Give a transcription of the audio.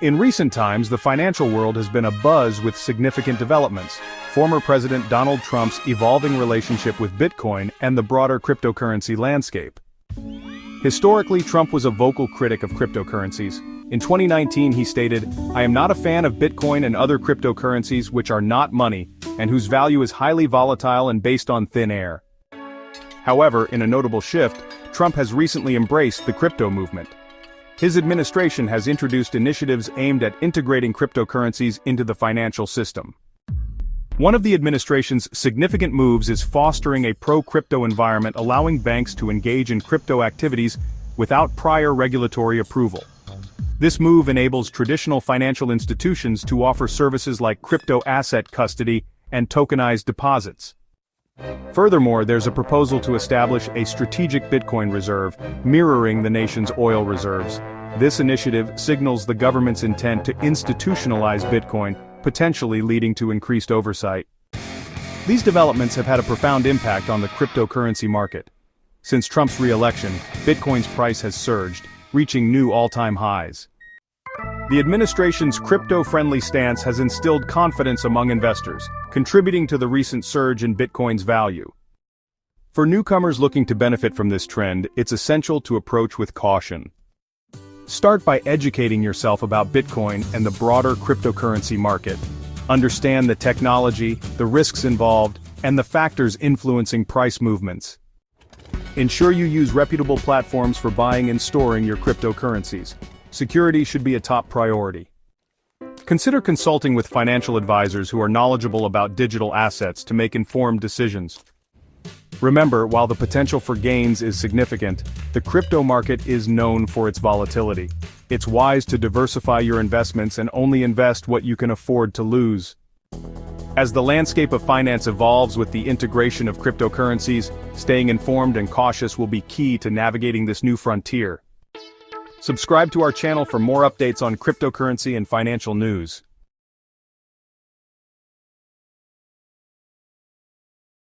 In recent times, the financial world has been abuzz with significant developments. Former President Donald Trump's evolving relationship with Bitcoin and the broader cryptocurrency landscape. Historically, Trump was a vocal critic of cryptocurrencies. In 2019, he stated, "I am not a fan of Bitcoin and other cryptocurrencies which are not money, and whose value is highly volatile and based on thin air." However, in a notable shift, Trump has recently embraced the crypto movement. His administration has introduced initiatives aimed at integrating cryptocurrencies into the financial system. One of the administration's significant moves is fostering a pro-crypto environment, allowing banks to engage in crypto activities without prior regulatory approval. This move enables traditional financial institutions to offer services like crypto asset custody and tokenized deposits. Furthermore, there's a proposal to establish a strategic Bitcoin reserve, mirroring the nation's oil reserves. This initiative signals the government's intent to institutionalize Bitcoin, potentially leading to increased oversight. These developments have had a profound impact on the cryptocurrency market. Since Trump's re-election, Bitcoin's price has surged, reaching new all-time highs. The administration's crypto-friendly stance has instilled confidence among investors, contributing to the recent surge in Bitcoin's value. For newcomers looking to benefit from this trend, it's essential to approach with caution. Start by educating yourself about Bitcoin and the broader cryptocurrency market. Understand the technology, the risks involved, and the factors influencing price movements. Ensure you use reputable platforms for buying and storing your cryptocurrencies. Security should be a top priority. Consider consulting with financial advisors who are knowledgeable about digital assets to make informed decisions. Remember, while the potential for gains is significant, the crypto market is known for its volatility. It's wise to diversify your investments and only invest what you can afford to lose. As the landscape of finance evolves with the integration of cryptocurrencies, staying informed and cautious will be key to navigating this new frontier. Subscribe to our channel for more updates on cryptocurrency and financial news.